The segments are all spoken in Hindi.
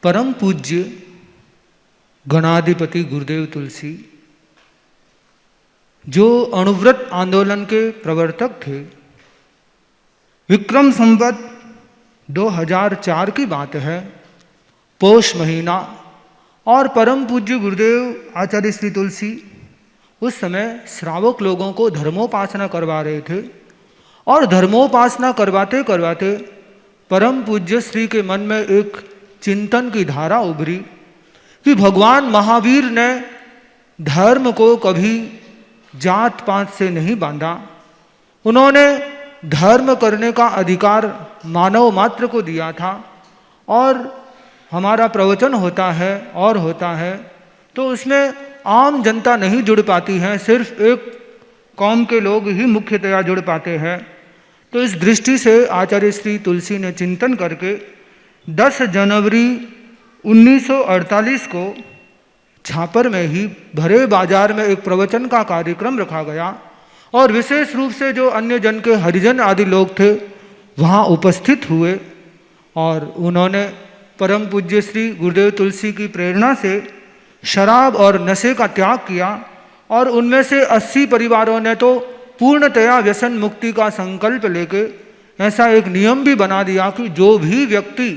परम पूज्य गणाधिपति गुरुदेव तुलसी जो अणुव्रत आंदोलन के प्रवर्तक थे, विक्रम संवत 2004 की बात है, पौष महीना, और परम पूज्य गुरुदेव आचार्य श्री तुलसी उस समय श्रावक लोगों को धर्मोपासना करवा रहे थे। और धर्मोपासना करवाते करवाते परम पूज्य श्री के मन में एक चिंतन की धारा उभरी कि भगवान महावीर ने धर्म को कभी जात पात से नहीं बांधा। उन्होंने धर्म करने का अधिकार मानव मात्र को दिया था। और हमारा प्रवचन होता है तो उसमें आम जनता नहीं जुड़ पाती है, सिर्फ एक कौम के लोग ही मुख्यतया जुड़ पाते हैं। तो इस दृष्टि से आचार्य श्री तुलसी ने चिंतन करके 10 जनवरी 1948 को छापर में ही भरे बाजार में एक प्रवचन का कार्यक्रम रखा गया। और विशेष रूप से जो अन्य जन के हरिजन आदि लोग थे वहाँ उपस्थित हुए। और उन्होंने परम पूज्य श्री गुरुदेव तुलसी की प्रेरणा से शराब और नशे का त्याग किया। और उनमें से 80 परिवारों ने तो पूर्णतया व्यसन मुक्ति का संकल्प लेके ऐसा एक नियम भी बना दिया कि जो भी व्यक्ति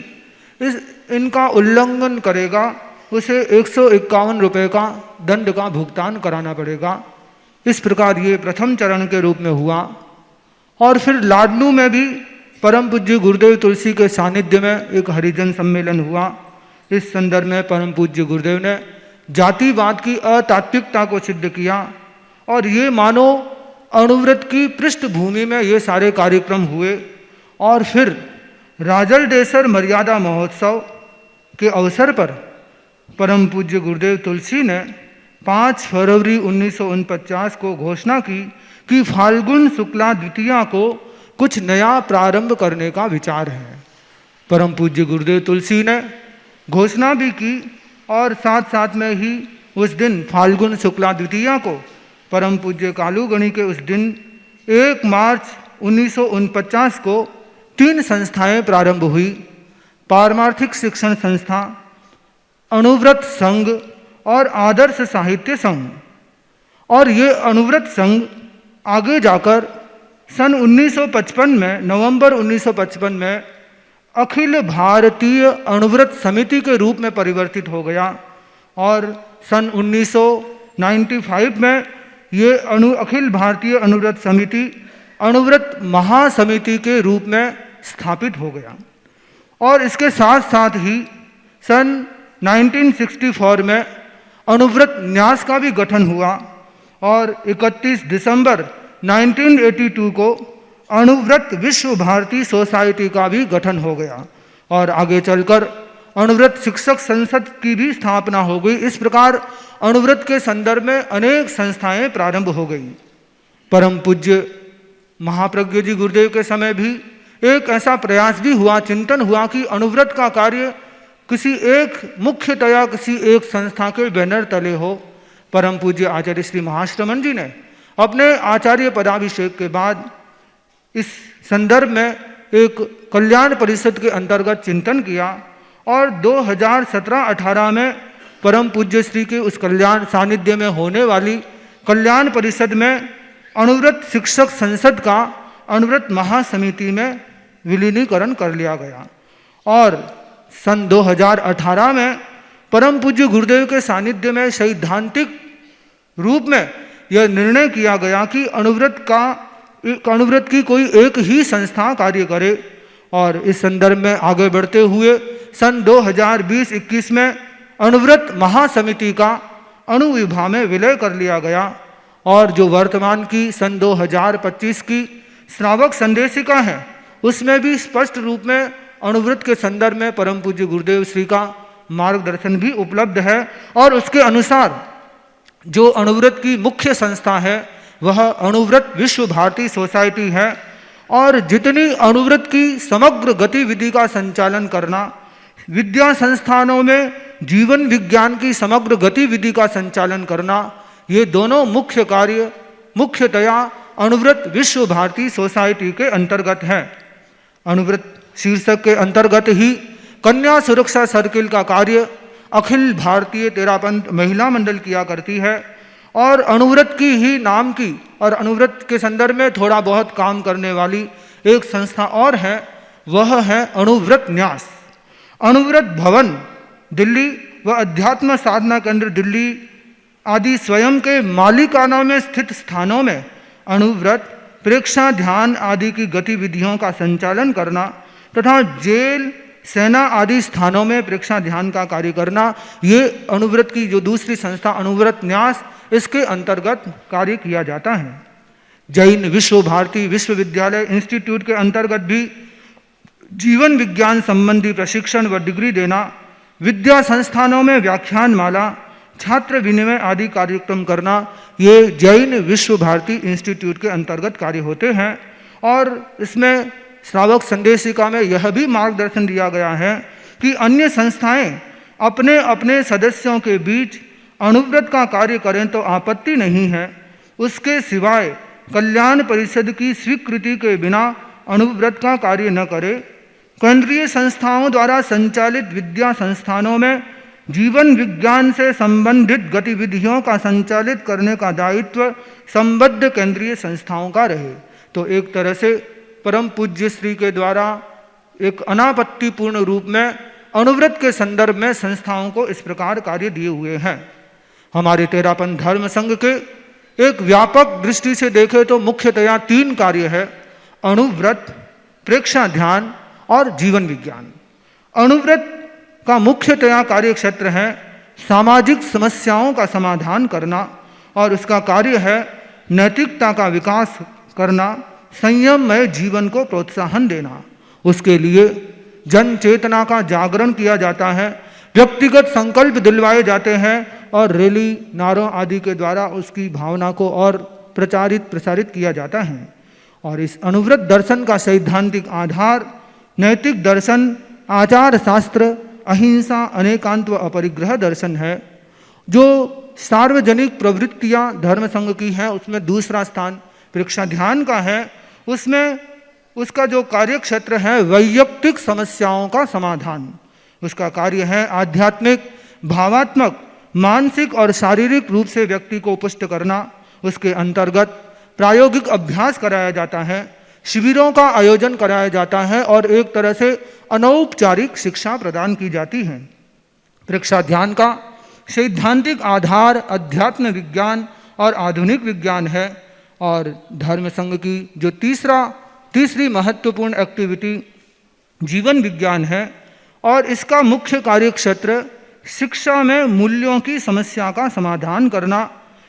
इनका उल्लंघन करेगा उसे 151 रुपये का दंड का भुगतान कराना पड़ेगा। इस प्रकार ये प्रथम चरण के रूप में हुआ। और फिर लाडनू में भी परम पूज्य गुरुदेव तुलसी के सानिध्य में एक हरिजन सम्मेलन हुआ। इस संदर्भ में परम पूज्य गुरुदेव ने जातिवाद की अतात्विकता को सिद्ध किया। और ये मानो अणुव्रत की पृष्ठभूमि में ये सारे कार्यक्रम हुए। और फिर राजलदेसर मर्यादा महोत्सव के अवसर पर परम पूज्य गुरुदेव तुलसी ने 5 फरवरी 1949 को घोषणा की कि फाल्गुन शुक्ला द्वितीया को कुछ नया प्रारंभ करने का विचार है। परम पूज्य गुरुदेव तुलसी ने घोषणा भी की और साथ साथ में ही उस दिन फाल्गुन शुक्ला द्वितीया को परम पूज्य कालूगणी के उस दिन 1 मार्च 1949 को 3 संस्थाएं प्रारंभ हुई। पारमार्थिक शिक्षण संस्था, अणुव्रत संघ और आदर्श साहित्य संघ। और ये अणुव्रत संघ आगे जाकर सन 1955 में, नवंबर 1955 में अखिल भारतीय अणुव्रत समिति के रूप में परिवर्तित हो गया। और सन 1995 में ये अखिल भारतीय अणुव्रत समिति अणुव्रत महासमिति के रूप में स्थापित हो गया। और इसके साथ साथ ही सन 1964 में अणुव्रत न्यास का भी गठन हुआ। और 31 दिसंबर 1982 को अणुव्रत विश्व भारती सोसाइटी का भी गठन हो गया। और आगे चलकर अणुव्रत शिक्षक संसद की भी स्थापना हो गई। इस प्रकार अणुव्रत के संदर्भ में अनेक संस्थाएं प्रारंभ हो गई। परम पूज्य महाप्रज्ञ जी गुरुदेव के समय भी एक ऐसा प्रयास भी हुआ, चिंतन हुआ कि अणुव्रत का कार्य किसी एक मुख्यतया किसी एक संस्था के बैनर तले हो। परम पूज्य आचार्य श्री महाश्रमण जी ने अपने आचार्य पदाभिषेक के बाद इस संदर्भ में एक कल्याण परिषद के अंतर्गत चिंतन किया। और 2017-18 में परम पूज्य श्री के उस कल्याण सानिध्य में होने वाली कल्याण परिषद में अणुव्रत शिक्षक संसद का अणुव्रत महासमिति में विलीनीकरण कर लिया गया। और सन 2018 में परम पूज्य गुरुदेव के सानिध्य में सैद्धांतिक रूप में यह निर्णय किया गया कि अणुव्रत की कोई एक ही संस्था कार्य करे। और इस संदर्भ में आगे बढ़ते हुए सन 2020-21 में अणुव्रत महासमिति का अणु विभाग में विलय कर लिया गया। और जो वर्तमान की सन 2025 की श्रावक संदेशिका है उसमें भी स्पष्ट रूप में अणुव्रत के संदर्भ में परम पूज्य गुरुदेव श्री का मार्गदर्शन भी उपलब्ध है। और उसके अनुसार जो अणुव्रत की मुख्य संस्था है वह अणुव्रत विश्व भारती सोसाइटी है। और जितनी अणुव्रत की समग्र गतिविधि का संचालन करना, विद्या संस्थानों में जीवन विज्ञान की समग्र गतिविधि का संचालन करना, ये दोनों मुख्य कार्य मुख्यतया अणुव्रत विश्व भारती सोसाइटी के अंतर्गत है। अणुव्रत शीर्षक के अंतर्गत ही कन्या सुरक्षा सर्किल का कार्य अखिल भारतीय तेरापंथ महिला मंडल किया करती है। और अणुव्रत की ही नाम की और अणुव्रत के संदर्भ में थोड़ा बहुत काम करने वाली एक संस्था और है, वह है अणुव्रत न्यास। अणुव्रत भवन दिल्ली व अध्यात्म साधना केंद्र दिल्ली आदि स्वयं के मालिकाना में स्थित स्थानों में अणुव्रत, प्रेक्षा ध्यान आदि की गतिविधियों का संचालन करना तथा जेल, सेना आदि स्थानों में प्रेक्षा ध्यान का कार्य करना, ये अणुव्रत की जो दूसरी संस्था अणुव्रत न्यास, इसके अंतर्गत कार्य किया जाता है। जैन विश्व भारती विश्वविद्यालय इंस्टीट्यूट के अंतर्गत भी जीवन विज्ञान संबंधी प्रशिक्षण व डिग्री देना, विद्या संस्थानों में व्याख्यान माला, छात्र विनिमय आदि कार्यक्रम करना, ये जैन विश्व भारती इंस्टीट्यूट के अंतर्गत कार्य होते हैं। और इसमें श्रावक संदेशिका में यह भी मार्गदर्शन दिया गया है कि अन्य संस्थाएं अपने अपने सदस्यों के बीच अणुव्रत का कार्य करें तो आपत्ति नहीं है, उसके सिवाय कल्याण परिषद की स्वीकृति के बिना अणुव्रत का कार्य न करे। केंद्रीय संस्थाओं द्वारा संचालित विद्या संस्थानों में जीवन विज्ञान से संबंधित गतिविधियों का संचालित करने का दायित्व संबद्ध केंद्रीय संस्थाओं का रहे। तो एक तरह से परम पूज्य श्री के द्वारा एक अनापत्तिपूर्ण रूप में अणुव्रत के संदर्भ में संस्थाओं को इस प्रकार कार्य दिए हुए हैं। हमारे तेरापंथ धर्म संघ के एक व्यापक दृष्टि से देखें तो मुख्यतया 3 कार्य है: अणुव्रत, प्रेक्षा ध्यान और जीवन विज्ञान। अणुव्रत का मुख्यतया कार्य क्षेत्र है सामाजिक समस्याओं का समाधान करना और उसका कार्य है नैतिकता का विकास करना, संयममय जीवन को प्रोत्साहन देना। उसके लिए जन चेतना का जागरण किया जाता है, व्यक्तिगत संकल्प दिलवाए जाते हैं और रैली, नारों आदि के द्वारा उसकी भावना को और प्रसारित किया जाता है। और इस अणुव्रत दर्शन का सैद्धांतिक आधार नैतिक दर्शन, आचार शास्त्र, अहिंसा, अनेकांत व अपरिग्रह दर्शन है। जो सार्वजनिक प्रवृत्तियां धर्म संघ की हैं उसमें दूसरा स्थान प्रेक्षा ध्यान का है। उसमें उसका जो कार्य क्षेत्र है वैयक्तिक समस्याओं का समाधान, उसका कार्य है आध्यात्मिक, भावात्मक, मानसिक और शारीरिक रूप से व्यक्ति को पुष्ट करना। उसके अंतर्गत प्रायोगिक अभ्यास कराया जाता है, शिविरों का आयोजन कराया जाता है और एक तरह से अनौपचारिक शिक्षा प्रदान की जाती है। प्रेक्षा ध्यान का सैद्धांतिक आधार अध्यात्म विज्ञान और आधुनिक विज्ञान है। और धर्म संघ की जो तीसरी महत्वपूर्ण एक्टिविटी जीवन विज्ञान है और इसका मुख्य कार्य क्षेत्र शिक्षा में मूल्यों की समस्या का समाधान करना।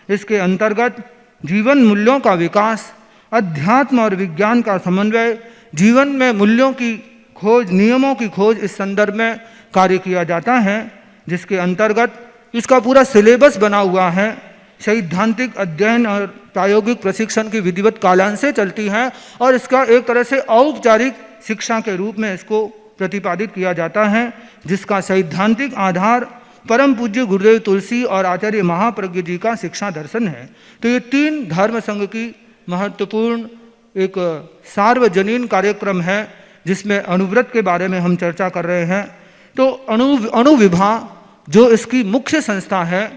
इसके अंतर्गत जीवन मूल्यों का विकास, अध्यात्म और विज्ञान का समन्वय, जीवन में मूल्यों की खोज, नियमों की खोज, इस संदर्भ में कार्य किया जाता है, जिसके अंतर्गत इसका पूरा सिलेबस बना हुआ है। सैद्धांतिक अध्ययन और प्रायोगिक प्रशिक्षण की विधिवत कालांशें चलती हैं और इसका एक तरह से औपचारिक शिक्षा के रूप में इसको प्रतिपादित किया जाता है, जिसका सैद्धांतिक आधार परम पूज्य गुरुदेव तुलसी और आचार्य महाप्रज्ञ जी का शिक्षा दर्शन है। तो ये 3 धर्म संघ की महत्वपूर्ण एक सार्वजनीन कार्यक्रम है जिसमें अणुव्रत के बारे में हम चर्चा कर रहे हैं। तो अणुविभा जो इसकी मुख्य संस्था है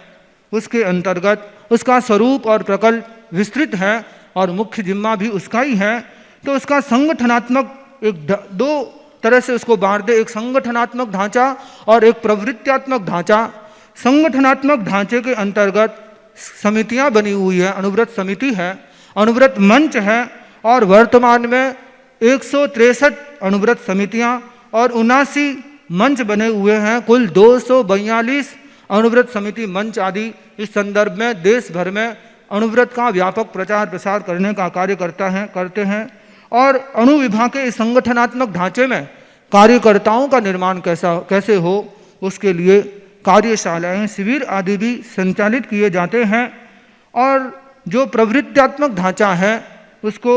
उसके अंतर्गत उसका स्वरूप और प्रकल्प विस्तृत है और मुख्य जिम्मा भी उसका ही है। तो उसका संगठनात्मक दो तरह से उसको बांट दे, एक संगठनात्मक ढांचा और एक प्रवृत्त्यात्मक ढांचा। संगठनात्मक ढांचे के अंतर्गत समितियां बनी हुई है, अणुव्रत समिति है, अणुव्रत मंच है और वर्तमान में 163 अणुव्रत समितियां और 79 मंच बने हुए हैं। कुल 242 अणुव्रत समिति मंच आदि इस संदर्भ में देश भर में अणुव्रत का व्यापक प्रचार प्रसार करने का कार्य करते हैं। और अणु विभाग के इस संगठनात्मक ढांचे में कार्यकर्ताओं का निर्माण कैसे हो उसके लिए कार्यशालाएं, शिविर आदि भी संचालित किए जाते हैं। और जो प्रवृत्त्यात्मक ढांचा है उसको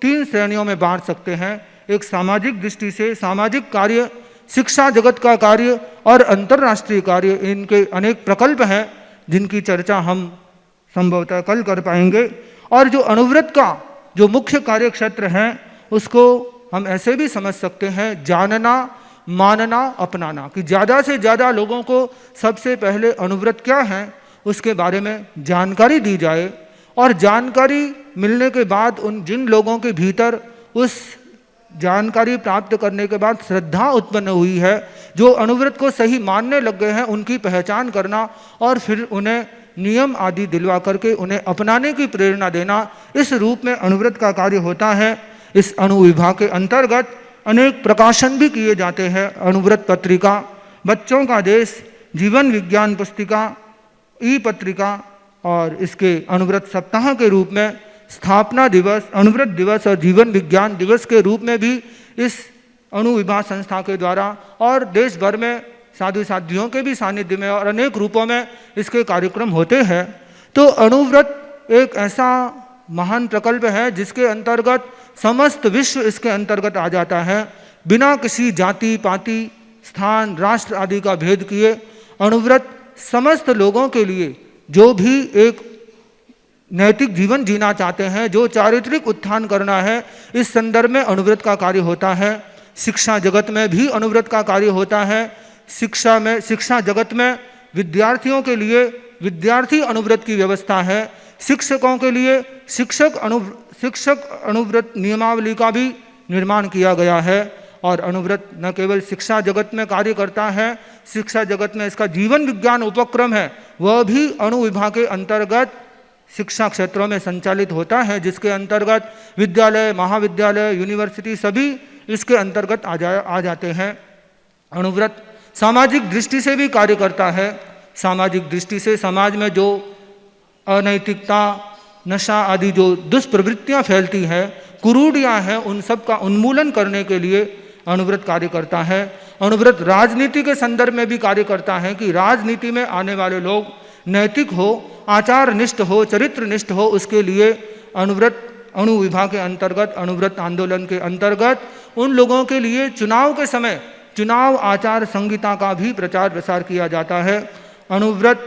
3 श्रेणियों में बांट सकते हैं। एक सामाजिक दृष्टि से सामाजिक कार्य, शिक्षा जगत का कार्य और अंतर्राष्ट्रीय कार्य, इनके अनेक प्रकल्प हैं जिनकी चर्चा हम संभवतः कल कर पाएंगे। और जो अणुव्रत का जो मुख्य कार्य क्षेत्र है उसको हम ऐसे भी समझ सकते हैं, जानना मानना, अपनाना, कि ज़्यादा से ज़्यादा लोगों को सबसे पहले अनुव्रत क्या है उसके बारे में जानकारी दी जाए, और जानकारी मिलने के बाद उन जिन लोगों के भीतर उस जानकारी प्राप्त करने के बाद श्रद्धा उत्पन्न हुई है, जो अनुव्रत को सही मानने लग गए हैं, उनकी पहचान करना और फिर उन्हें नियम आदि दिलवा करके उन्हें अपनाने की प्रेरणा देना, इस रूप में अनुव्रत का कार्य होता है। इस अनुविभाग के अंतर्गत अनेक प्रकाशन भी किए जाते हैं। अनुव्रत पत्रिका, बच्चों का देश, जीवन विज्ञान पुस्तिका, ई पत्रिका, और इसके अनुव्रत सप्ताह के रूप में स्थापना दिवस, अनुव्रत दिवस और जीवन विज्ञान दिवस के रूप में भी इस अनुविभाग संस्था के द्वारा और देश भर में साधु साध्वियों के भी सानिध्य में और अनेक रूपों में इसके कार्यक्रम होते हैं। तो अनुव्रत एक ऐसा महान प्रकल्प है जिसके अंतर्गत समस्त विश्व इसके अंतर्गत आ जाता है, बिना किसी जाति पाति स्थान राष्ट्र आदि का भेद किए। अनुव्रत समस्त लोगों के लिए जो भी एक नैतिक जीवन जीना चाहते हैं, जो चारित्रिक उत्थान करना है, इस संदर्भ में अनुव्रत का कार्य होता है। शिक्षा जगत में भी अनुव्रत का कार्य होता है। शिक्षा जगत में विद्यार्थियों के लिए विद्यार्थी अनुव्रत की व्यवस्था है। शिक्षकों के लिए शिक्षक अनुव्रत नियमावली का भी निर्माण किया गया है। और अनुव्रत न केवल शिक्षा जगत में कार्य करता है, शिक्षा जगत में इसका जीवन विज्ञान उपक्रम है, वह भी अनुविभाग के अंतर्गत शिक्षा क्षेत्रों में संचालित होता है, जिसके अंतर्गत विद्यालय, महाविद्यालय, यूनिवर्सिटी सभी इसके अंतर्गत आ जाते हैं। अनुव्रत सामाजिक दृष्टि से भी कार्य करता है। सामाजिक दृष्टि से समाज में जो अनैतिकता, नशा आदि जो दुष्प्रवृत्तियां फैलती हैं, कुरूढ़ियां हैं, उन सब का उन्मूलन करने के लिए अनुव्रत कार्य करता है। अनुव्रत राजनीति के संदर्भ में भी कार्य करता है कि राजनीति में आने वाले लोग नैतिक हो, आचार निष्ठ हो, चरित्र निष्ठ हो, उसके लिए अनुव्रत अनुविभाग के अंतर्गत, अनुव्रत आंदोलन के अंतर्गत उन लोगों के लिए चुनाव के समय चुनाव आचार संहिता का भी प्रचार प्रसार किया जाता है। अनुव्रत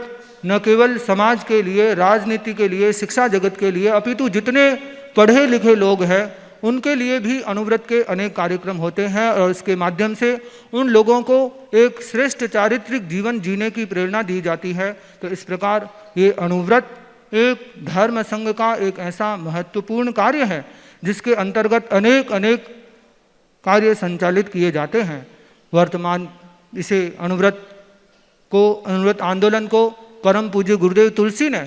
न केवल समाज के लिए, राजनीति के लिए, शिक्षा जगत के लिए, अपितु जितने पढ़े लिखे लोग हैं उनके लिए भी अनुव्रत के अनेक कार्यक्रम होते हैं, और इसके माध्यम से उन लोगों को एक श्रेष्ठ चारित्रिक जीवन जीने की प्रेरणा दी जाती है। तो इस प्रकार ये अनुव्रत एक धर्म संघ का एक ऐसा महत्वपूर्ण कार्य है जिसके अंतर्गत अनेक अनेक कार्य संचालित किए जाते हैं। वर्तमान इसे अनुव्रत आंदोलन को परम पूज्य गुरुदेव तुलसी ने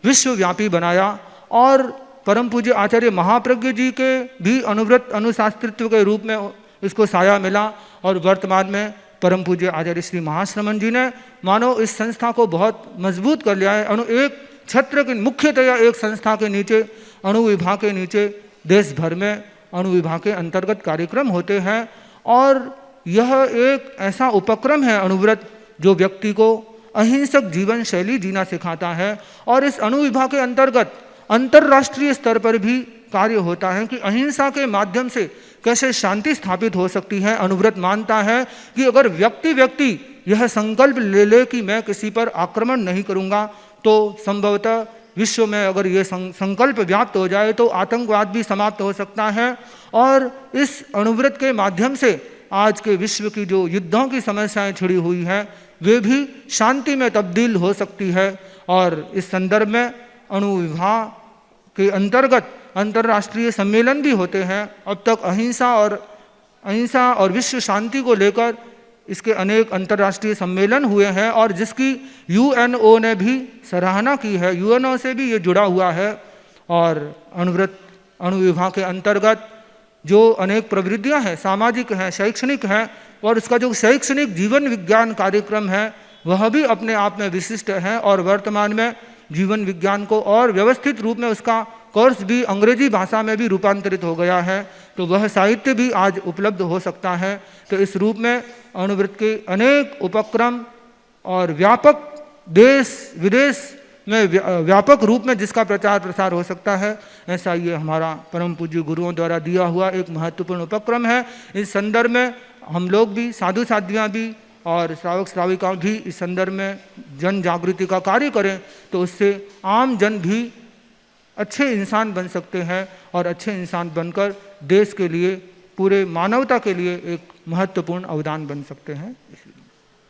विश्वव्यापी बनाया, और परम पूज्य आचार्य महाप्रज्ञ जी के भी अनुव्रत अनुशास्त्रित्व के रूप में इसको साया मिला, और वर्तमान में परम पूज्य आचार्य श्री महाश्रमण जी ने मानो इस संस्था को बहुत मजबूत कर लिया है। एक छत्र के मुख्यतया एक संस्था के नीचे, अनुविभाग के नीचे देश भर में अनुविभाग के अंतर्गत कार्यक्रम होते हैं, और यह एक ऐसा उपक्रम है अनुव्रत जो व्यक्ति को अहिंसक जीवन शैली जीना सिखाता है। और इस अनुविभाग के अंतर्गत अंतर्राष्ट्रीय स्तर पर भी कार्य होता है कि अहिंसा के माध्यम से कैसे शांति स्थापित हो सकती है। अनुव्रत मानता है कि अगर व्यक्ति यह संकल्प ले ले कि मैं किसी पर आक्रमण नहीं करूँगा, तो संभवतः विश्व में अगर ये संकल्प व्याप्त हो जाए तो आतंकवाद भी समाप्त हो सकता है। और इस अनुव्रत के माध्यम से आज के विश्व की जो युद्धों की समस्याएं छिड़ी हुई हैं, वे भी शांति में तब्दील हो सकती है। और इस संदर्भ में अनुविभाग के अंतर्गत अंतर्राष्ट्रीय सम्मेलन भी होते हैं। अब तक अहिंसा और विश्व शांति को लेकर इसके अनेक अंतर्राष्ट्रीय सम्मेलन हुए हैं, और जिसकी यूएनओ ने भी सराहना की है, यूएनओ से भी ये जुड़ा हुआ है। और अनुव्रत अनुविभाग के अंतर्गत जो अनेक प्रवृत्तियां हैं, सामाजिक हैं, शैक्षणिक हैं, और उसका जो शैक्षणिक जीवन विज्ञान कार्यक्रम है वह भी अपने आप में विशिष्ट है। और वर्तमान में जीवन विज्ञान को और व्यवस्थित रूप में उसका कोर्स भी अंग्रेजी भाषा में भी रूपांतरित हो गया है, तो वह साहित्य भी आज उपलब्ध हो सकता है। तो इस रूप में अनुव्रत के अनेक उपक्रम और व्यापक देश विदेश में व्यापक रूप में जिसका प्रचार प्रसार हो सकता है, ऐसा ये हमारा परम पूज्य गुरुओं द्वारा दिया हुआ एक महत्वपूर्ण उपक्रम है। इस संदर्भ में हम लोग भी, साधु साध्वियाँ भी और श्रावक श्राविका भी इस संदर्भ में जन जागृति का कार्य करें, तो उससे आम जन भी अच्छे इंसान बन सकते हैं, और अच्छे इंसान बनकर देश के लिए, पूरे मानवता के लिए एक महत्वपूर्ण अवदान बन सकते हैं।